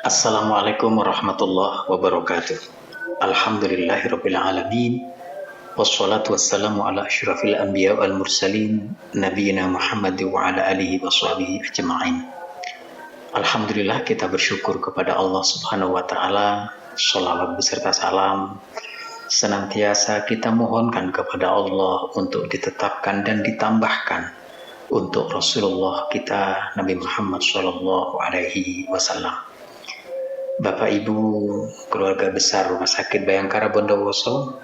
Assalamualaikum warahmatullahi wabarakatuh. Alhamdulillahirabbil alamin. Wassalatu wassalamu ala asyrafil anbiya wal mursalin nabiyina Muhammad wa ala alihi washabihi ajma'in. Alhamdulillah, kita bersyukur kepada Allah Subhanahu wa taala. Shalawat beserta salam senantiasa kita mohonkan kepada Allah untuk ditetapkan dan ditambahkan untuk Rasulullah kita Nabi Muhammad sallallahu alaihi wasallam. Bapak Ibu, keluarga besar Rumah Sakit Bayangkara Bondowoso,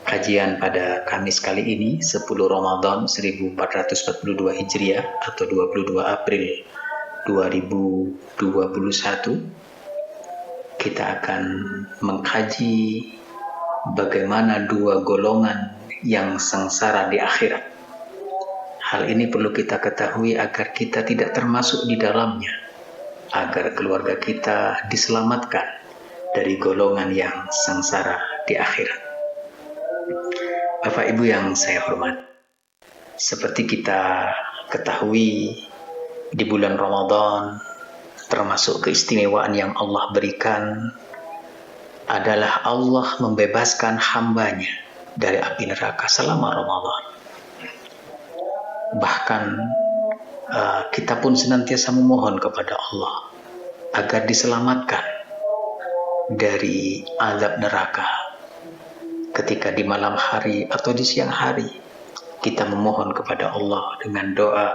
kajian pada Kamis kali ini 10 Ramadan 1442 Hijriah atau 22 April 2021, kita akan mengkaji bagaimana dua golongan yang sengsara di akhirat. Hal ini perlu kita ketahui agar kita tidak termasuk di dalamnya, agar keluarga kita diselamatkan dari golongan yang sengsara di akhirat. Bapak Ibu yang saya hormati, seperti kita ketahui, di bulan Ramadan termasuk keistimewaan yang Allah berikan adalah Allah membebaskan hambanya dari api neraka selama Ramadan. Bahkan kita pun senantiasa memohon kepada Allah agar diselamatkan dari azab neraka. Ketika di malam hari atau di siang hari, kita memohon kepada Allah dengan doa,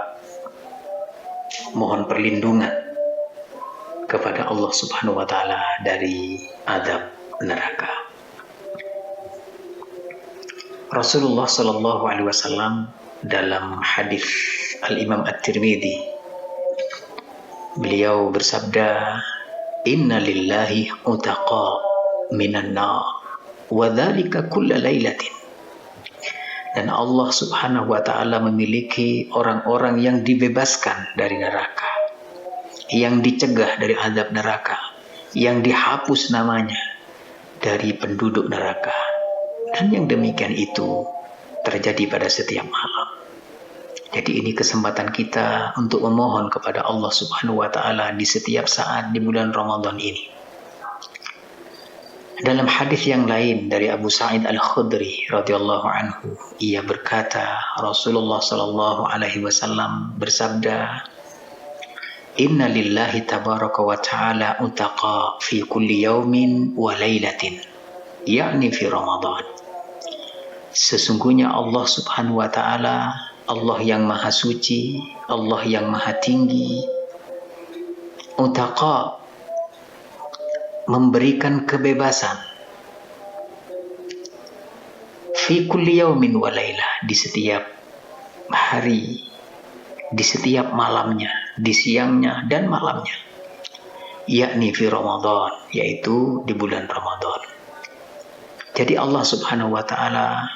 mohon perlindungan kepada Allah Subhanahu wa taala dari azab neraka. Rasulullah sallallahu alaihi wasallam dalam hadis Al-Imam At-Tirmidzi, beliau bersabda, "Inna lillahi utaqa minan nar wa dzalika kulla lailatin." Dan Allah Subhanahu wa taala memiliki orang-orang yang dibebaskan dari neraka, yang dicegah dari azab neraka, yang dihapus namanya dari penduduk neraka. Dan yang demikian itu terjadi pada setiap malam. Jadi ini kesempatan kita untuk memohon kepada Allah Subhanahu wa taala di setiap saat di bulan Ramadan ini. Dalam hadis yang lain dari Abu Sa'id Al-Khudri radhiyallahu anhu, ia berkata, Rasulullah sallallahu alaihi wasallam bersabda, "Inna lillahi tabaraka wa ta'ala utaqa fi kulli yaumin wa lailatin, yakni fi Ramadan." Sesungguhnya Allah Subhanahu wa taala, Allah yang maha suci, Allah yang maha tinggi, utaqa, memberikan kebebasan, fi kulli yaumin wa lailah, di setiap hari, di setiap malamnya, di siangnya dan malamnya, yakni fi Ramadan, yaitu di bulan Ramadan. Jadi Allah Subhanahu wa taala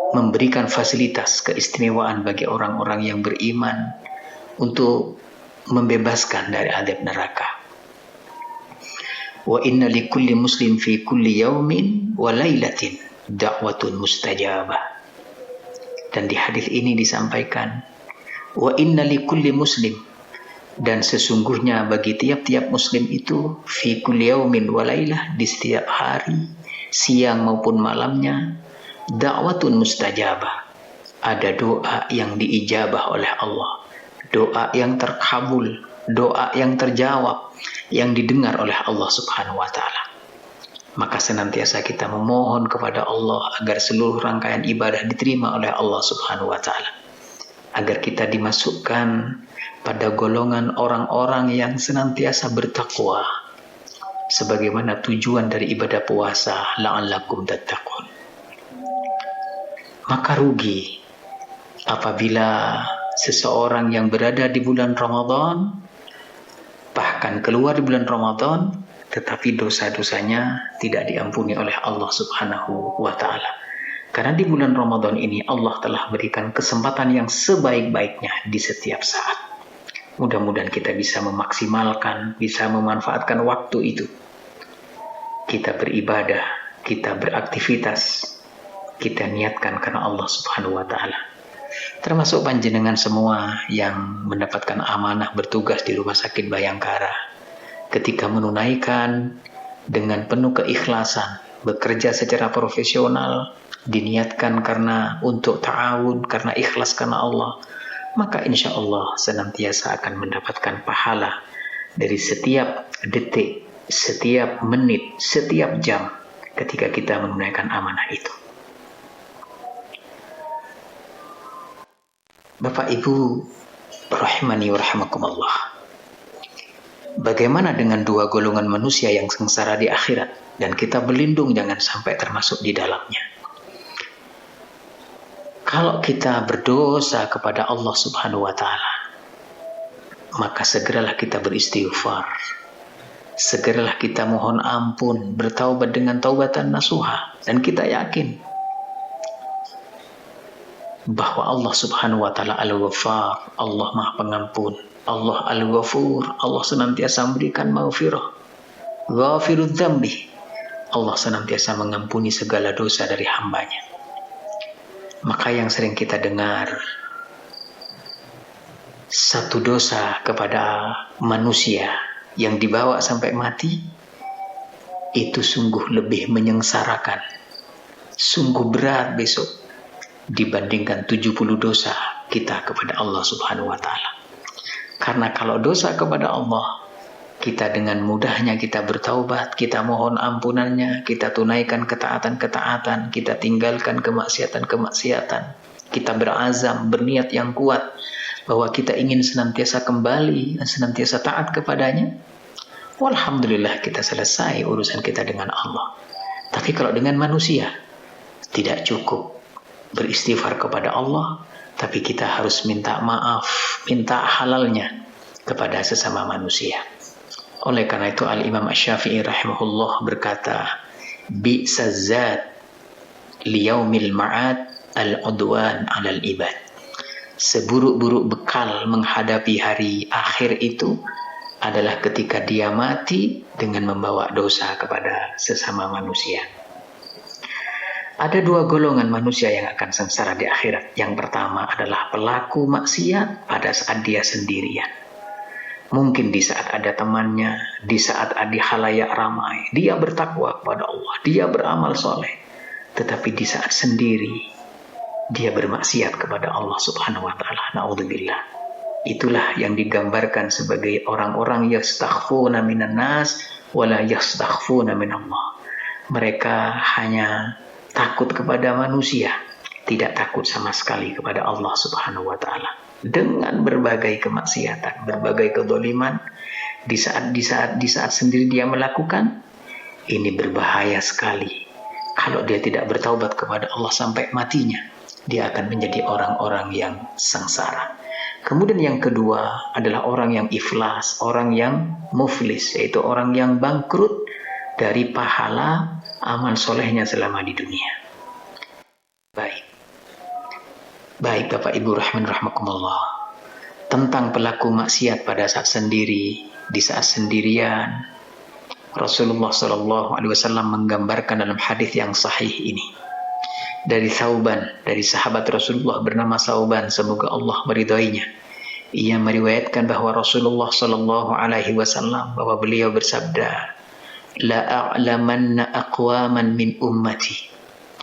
memberikan fasilitas keistimewaan bagi orang-orang yang beriman untuk membebaskan dari azab neraka. Wa inna likulli muslim fi kulli yaumin wa lailatin da'watun mustajabah. Dan di hadis ini disampaikan, wa inna likulli muslim, dan sesungguhnya bagi tiap-tiap muslim itu, fi kulli yaumin wa lailah, di setiap hari, siang maupun malamnya, da'watun mustajabah, ada doa yang diijabah oleh Allah, doa yang terkabul, doa yang terjawab, yang didengar oleh Allah Subhanahu wa taala. Maka senantiasa kita memohon kepada Allah agar seluruh rangkaian ibadah diterima oleh Allah Subhanahu wa taala, agar kita dimasukkan pada golongan orang-orang yang senantiasa bertakwa, sebagaimana tujuan dari ibadah puasa, la'allakum tattaqun. Maka rugi apabila seseorang yang berada di bulan Ramadan, bahkan keluar di bulan Ramadan, tetapi dosa-dosanya tidak diampuni oleh Allah Subhanahu wa taala. Karena di bulan Ramadan ini Allah telah berikan kesempatan yang sebaik-baiknya di setiap saat. Mudah-mudahan kita bisa memaksimalkan, bisa memanfaatkan waktu itu. Kita beribadah, kita beraktivitas, kita niatkan karena Allah Subhanahu wa taala. termasuk panjenengan semua yang mendapatkan amanah bertugas di Rumah Sakit Bayangkara, ketika menunaikan dengan penuh keikhlasan, bekerja secara profesional, diniatkan karena untuk ta'awun, karena ikhlas karena Allah, maka insya Allah senantiasa akan mendapatkan pahala dari setiap detik, setiap menit, setiap jam ketika kita menunaikan amanah itu. Bapak Ibu rahimani wa rahimakumullah, bagaimana dengan dua golongan manusia yang sengsara di akhirat dan kita berlindung jangan sampai termasuk di dalamnya? Kalau kita berdosa kepada Allah Subhanahu wa Ta'ala, maka segeralah kita beristighfar, segeralah kita mohon ampun, bertaubat dengan taubatan nasuha, dan kita yakin bahwa Allah Subhanahu wa Ta'ala Al-Ghaffar, Allah Maha Pengampun, Allah Al-Ghafur, Allah senantiasa memberikan maghfirah, Ghafirudz dzambi, Allah senantiasa mengampuni segala dosa dari hambanya. Maka yang sering kita dengar, satu dosa kepada manusia yang dibawa sampai mati, itu sungguh lebih menyengsarakan, sungguh berat besok dibandingkan 70 dosa kita kepada Allah Subhanahu wa Ta'ala. Karena kalau dosa kepada Allah, kita dengan mudahnya kita bertaubat, kita mohon ampunannya, kita tunaikan ketaatan-ketaatan, kita tinggalkan kemaksiatan-kemaksiatan, kita berazam, berniat yang kuat bahwa kita ingin senantiasa kembali dan senantiasa taat kepadanya. Walhamdulillah kita selesai urusan kita dengan Allah. Tapi kalau dengan manusia, tidak cukup beristighfar kepada Allah, tapi kita harus minta maaf, minta halalnya kepada sesama manusia. Oleh karena itu Al-Imam Asy-Syafi'i rahimahullah berkata, bi'sazzat liyaumil ma'ad al-udwan 'alal ibad. Seburuk-buruk bekal menghadapi hari akhir itu adalah ketika dia mati dengan membawa dosa kepada sesama manusia. Ada dua golongan manusia yang akan sengsara di akhirat. Yang pertama adalah pelaku maksiat pada saat dia sendirian. Mungkin di saat ada temannya, di saat ada khalayak ramai, dia bertakwa kepada Allah, dia beramal soleh. Tetapi di saat sendiri, dia bermaksiat kepada Allah Subhanahu wa Ta'ala. Na'udzubillah. Itulah yang digambarkan sebagai orang-orang yastakhfuna minan nas wala yastakhfuna minallah. Mereka hanya takut kepada manusia, tidak takut sama sekali kepada Allah Subhanahu wa Ta'ala. Dengan berbagai kemaksiatan, berbagai kezaliman, di saat sendiri dia melakukan, ini berbahaya sekali. Kalau dia tidak bertaubat kepada Allah sampai matinya, dia akan menjadi orang-orang yang sengsara. Kemudian yang kedua adalah orang yang iflas, orang yang muflis, yaitu orang yang bangkrut dari pahala amal solehnya selama di dunia. Baik Bapak Ibu rahman rahimakumullah, tentang pelaku maksiat pada saat sendiri, di saat sendirian, Rasulullah SAW menggambarkan dalam hadis yang sahih ini dari Thauban, dari sahabat Rasulullah bernama Thauban, semoga Allah meridhoinya. Ia meriwayatkan bahwa Rasulullah SAW bahwa beliau bersabda, la a'lamanna aqwaman min ummati.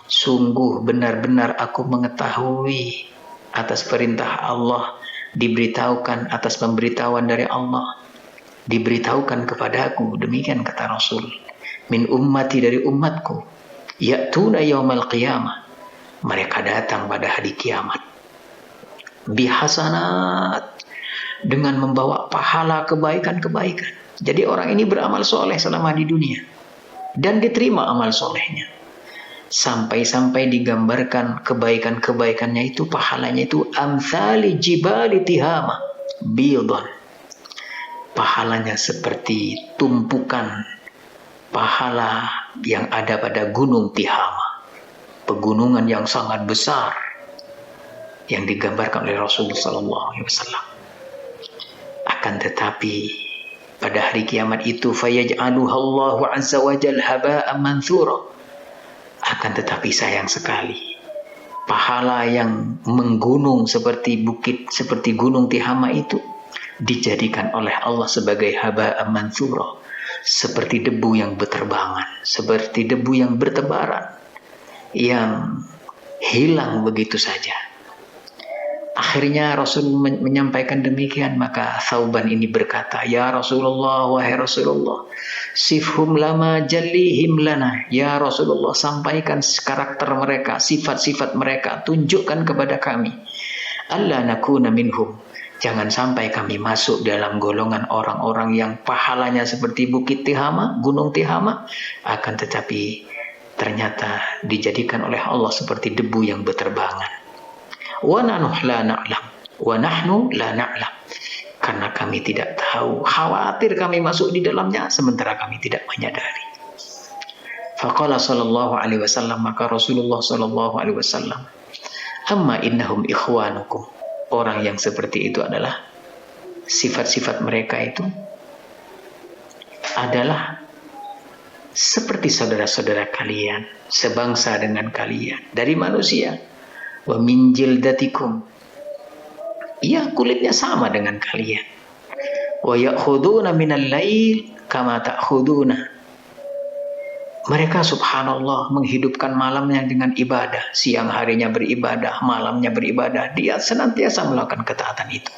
Sungguh benar-benar aku mengetahui atas perintah Allah, diberitahukan atas pemberitahuan dari Allah, diberitahukan kepadaku, demikian kata Rasul, min ummati, dari umatku, ya'tuna yaumal qiyamah, mereka datang pada hari kiamat, bihasanat, dengan membawa pahala kebaikan-kebaikan. Jadi orang ini beramal soleh selama di dunia dan diterima amal solehnya, sampai-sampai digambarkan kebaikan-kebaikannya itu, pahalanya itu amsali jibali tihama bidon, pahalanya seperti tumpukan pahala yang ada pada gunung Tihama, pegunungan yang sangat besar yang digambarkan oleh Rasulullah SAW. Akan tetapi pada hari kiamat itu fayaj'aluha Allahu azza wa jalla haba'an manthura. Akan tetapi sayang sekali, pahala yang menggunung seperti bukit, seperti gunung Tihama itu dijadikan oleh Allah sebagai haba'an manthura, seperti debu yang berterbangan, seperti debu yang bertebaran, yang hilang begitu saja. Akhirnya Rasul menyampaikan demikian, maka Thauban ini berkata, "Ya Rasulullah, wahai Rasulullah, sifhum lama jallihim lana." Ya Rasulullah, sampaikan karakter mereka, sifat-sifat mereka, tunjukkan kepada kami. Alla nakuna minhum. Jangan sampai kami masuk dalam golongan orang-orang yang pahalanya seperti Bukit Tihama, Gunung Tihama, akan tetapi ternyata dijadikan oleh Allah seperti debu yang berterbangan. Wa nahnu la na'lam, wa nahnu la na'lam. Karena kami tidak tahu, khawatir kami masuk di dalamnya sementara kami tidak menyadari. Faqala sallallahu alaihi wasallam, maka Rasulullah sallallahu alaihi wasallam, amma innahum ikhwanukum. Orang yang seperti itu adalah sifat-sifat mereka itu adalah seperti saudara-saudara kalian, sebangsa dengan kalian dari manusia. Wa min jildatikum, ya kulitnya sama dengan kalian. Wa ya'khuduna minal lail kama ta'khuduna. Mereka subhanallah menghidupkan malamnya dengan ibadah, siang harinya beribadah, malamnya beribadah. Dia senantiasa melakukan ketaatan itu.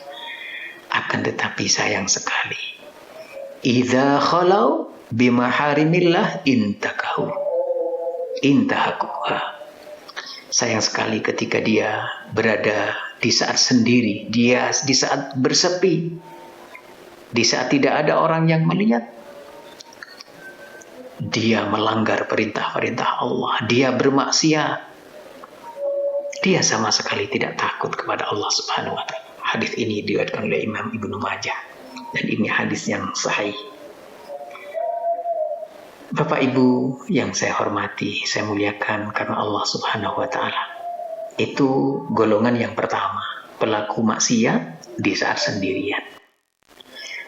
Akan tetapi sayang sekali, idza khalau bimaharimillah intahakuha. Sayang sekali ketika dia berada di saat sendiri, dia di saat bersepi, di saat tidak ada orang yang melihat, dia melanggar perintah-perintah Allah, dia bermaksiat, dia sama sekali tidak takut kepada Allah Subhanahu wa Ta'ala. Hadis ini diriwayatkan oleh Imam Ibnu Majah dan ini hadis yang sahih. Bapak Ibu yang saya hormati, saya muliakan karena Allah Subhanahu wa Ta'ala. Itu golongan yang pertama, pelaku maksiat di saat sendirian.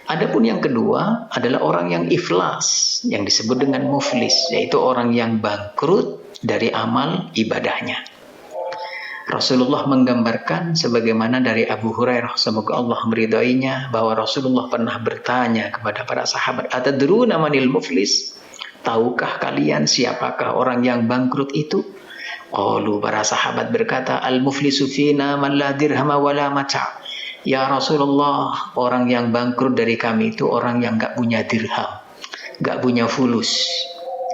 Adapun yang kedua adalah orang yang iflas, yang disebut dengan muflis, yaitu orang yang bangkrut dari amal ibadahnya. Rasulullah menggambarkan sebagaimana dari Abu Hurairah, semoga Allah meridainya, bahwa Rasulullah pernah bertanya kepada para sahabat, "Atadruna manil muflis?" Tahukah kalian siapakah orang yang bangkrut itu? Qalu, para sahabat berkata, "Al-muflisu fina man la dirhama wala mata'." Ya Rasulullah, orang yang bangkrut dari kami itu orang yang gak punya dirham, gak punya fulus,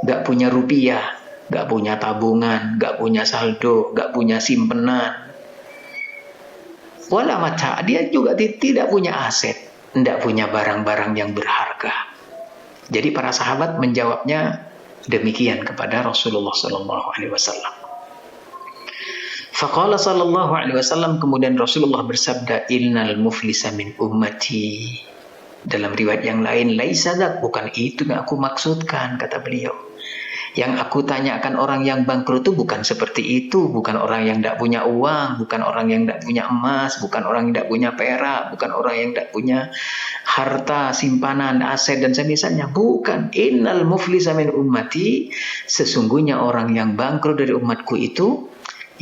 gak punya rupiah, gak punya tabungan, gak punya saldo, gak punya simpenan. Wala mata', dia juga tidak punya aset, tidak punya barang-barang yang berharga. Jadi para sahabat menjawabnya demikian kepada Rasulullah sallallahu alaihi wasallam. Faqala sallallahu alaihi wasallam, kemudian Rasulullah bersabda, "Innal muflisa min ummati." Dalam riwayat yang lain, "Laisa dzak," bukan itu yang aku maksudkan, kata beliau. Yang aku tanyakan orang yang bangkrut itu bukan seperti itu, bukan orang yang tidak punya uang, bukan orang yang tidak punya emas, bukan orang yang tidak punya perak, bukan orang yang tidak punya harta, simpanan, aset dan semisalnya. Bukan. Innal muflisa min ummati, sesungguhnya orang yang bangkrut dari umatku itu,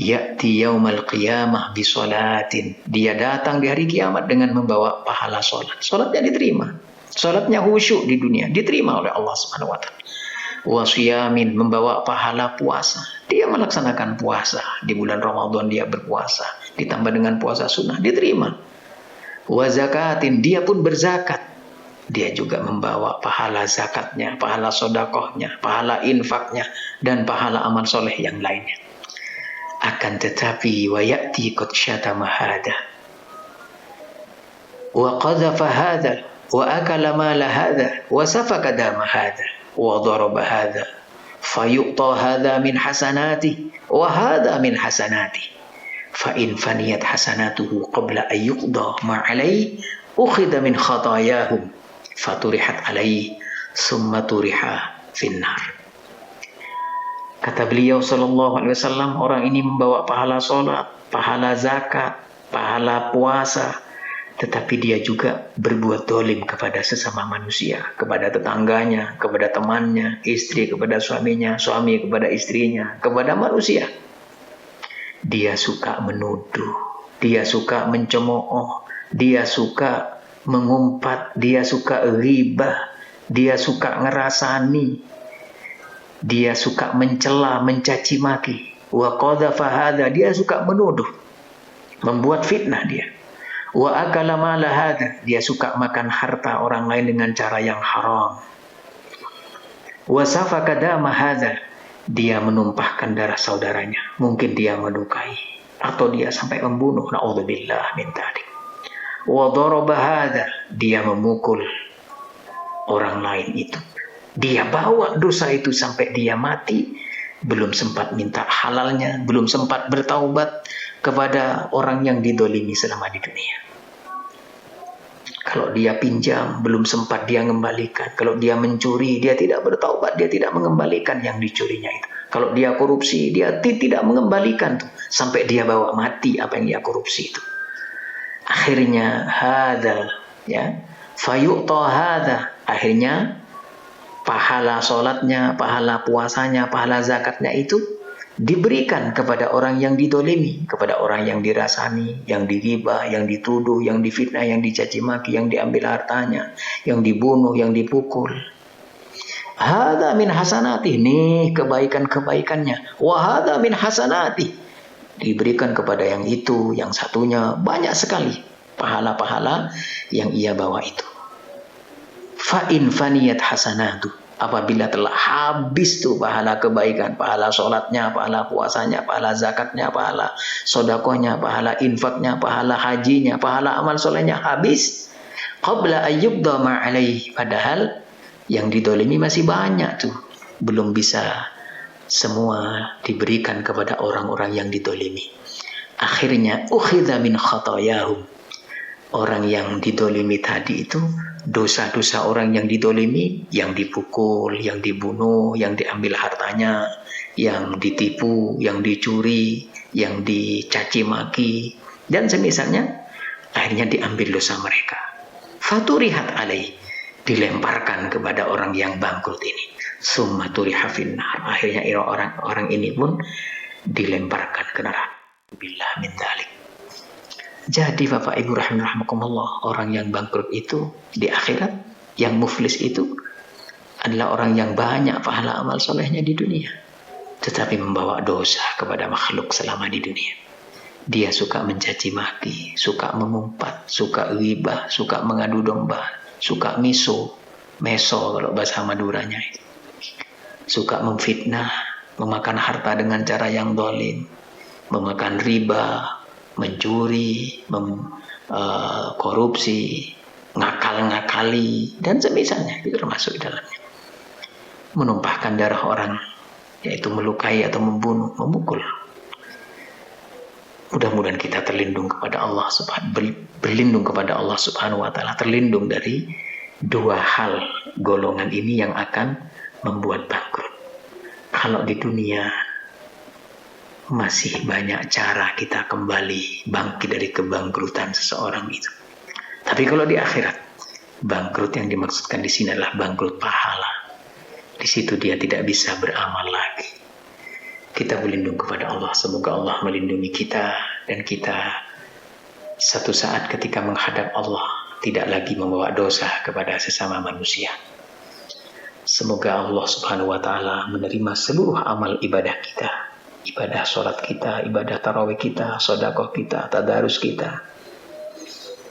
ya'ti yaumal qiyamah bisolatin. Dia datang di hari kiamat dengan membawa pahala solat. Solatnya diterima. Solatnya khusyuk di dunia, diterima oleh Allah Subhanahu wa Ta'ala. Wasiyamin, membawa pahala puasa. Dia melaksanakan puasa di bulan Ramadan, dia berpuasa ditambah dengan puasa sunnah, diterima. Wazakatin, dia pun berzakat, dia juga membawa pahala zakatnya, pahala sodakohnya, pahala infaknya, dan pahala amal soleh yang lainnya. Akan tetapi wayati qad syatama hada wa qadhafa hada wa akala mala hada wa safaka dama hada wa daraba hadha fayu'ta hadha min hasanati wa hadha min hasanati fa in faniyat hasanatuhu qabla an yuqda ma alayhi ukhidha min khatayahum faturihat alayhi summa turiha finnar. Kata beliau sallallahu alaihi wasallam, orang ini membawa pahala salat, pahala zakat, pahala puasa, tetapi dia juga berbuat dolim kepada sesama manusia, kepada tetangganya, kepada temannya, istri kepada suaminya, suami kepada istrinya, kepada manusia. Dia suka menuduh, dia suka mencemooh, dia suka mengumpat, dia suka ghibah, dia suka ngerasani, dia suka mencela, mencaci maki. Wa qadhafa hadza, dia suka menuduh, membuat fitnah dia. Wa akala mala hadza, dia suka makan harta orang lain dengan cara yang haram. Wa safaka dama hadza, dia menumpahkan darah saudaranya, mungkin dia melukai atau dia sampai membunuh, naudzubillah min dzalik. Wa daraba hadza, dia memukul orang lain itu. Dia bawa dosa itu sampai dia mati, belum sempat minta halalnya, belum sempat bertaubat kepada orang yang didolimi selama di dunia. Kalau dia pinjam, belum sempat dia mengembalikan. Kalau dia mencuri, dia tidak bertaubat, dia tidak mengembalikan yang dicurinya itu. Kalau dia korupsi, dia tidak mengembalikan tuh, sampai dia bawa mati apa yang dia korupsi itu. Akhirnya hadza, ya, fayu'ta hadza, akhirnya pahala sholatnya, pahala puasanya, pahala zakatnya itu diberikan kepada orang yang didolimi, kepada orang yang dirasani, yang dighibah, yang dituduh, yang difitnah, yang dicaci maki, yang diambil hartanya, yang dibunuh, yang dipukul. Hadza min hasanati, nih kebaikan-kebaikannya. Wa hadza min hasanati, diberikan kepada yang itu, yang satunya, banyak sekali pahala-pahala yang ia bawa itu. Fa in faniyat hasanatu, apabila telah habis tuh pahala kebaikan, pahala sholatnya, pahala puasanya, pahala zakatnya, pahala sodakohnya, pahala infaknya, pahala hajinya, pahala amal solehnya habis, qabla ayyubda ma'alaih, padahal yang didolimi masih banyak tuh, belum bisa semua diberikan kepada orang-orang yang didolimi. Akhirnya ukhidha min khatayahum, orang yang didolimi tadi itu, dosa-dosa orang yang didolimi, yang dipukul, yang dibunuh, yang diambil hartanya, yang ditipu, yang dicuri, yang dicaci maki, dan semisalnya, akhirnya diambil dosa mereka. Faturihat alaih, dilemparkan kepada orang yang bangkrut ini. Summa turiha finnar, akhirnya orang ini pun dilemparkan ke neraka. Billah min dzalik. Jadi Bapak Ibu rahimakumullah, orang yang bangkrut itu di akhirat, yang muflis itu adalah orang yang banyak pahala amal solehnya di dunia, tetapi membawa dosa kepada makhluk selama di dunia. Dia suka mencaci maki, suka mengumpat, suka ghibah, suka mengadu domba, suka meso kalau bahasa Maduranya itu. Suka memfitnah, memakan harta dengan cara yang zalim, memakan riba, mencuri, korupsi, ngakal-ngakali, dan semisalnya itu termasuk di dalamnya. Menumpahkan darah orang, yaitu melukai atau membunuh, memukul. Mudah-mudahan kita terlindung kepada Allah berlindung kepada Allah Subhanahu wa taala, terlindung dari dua hal golongan ini yang akan membuat bangkrut. Kalau di dunia masih banyak cara kita kembali bangkit dari kebangkrutan seseorang itu. Tapi kalau di akhirat, bangkrut yang dimaksudkan di sini adalah bangkrut pahala. Di situ dia tidak bisa beramal lagi. Kita berlindung kepada Allah. Semoga Allah melindungi kita dan kita satu saat ketika menghadap Allah tidak lagi membawa dosa kepada sesama manusia. Semoga Allah Subhanahu wa taala menerima seluruh amal ibadah kita. Ibadah sholat kita, ibadah tarawih kita, sedekah kita, tadarus kita,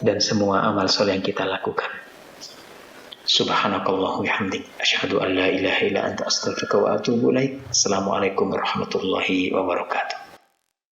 dan semua amal soleh yang kita lakukan. Subhanakallah wa bihamdik, asyhadu an la ilaha illa anta, astaghfiruka wa atubu ilaik. Assalamualaikum warahmatullahi wabarakatuh.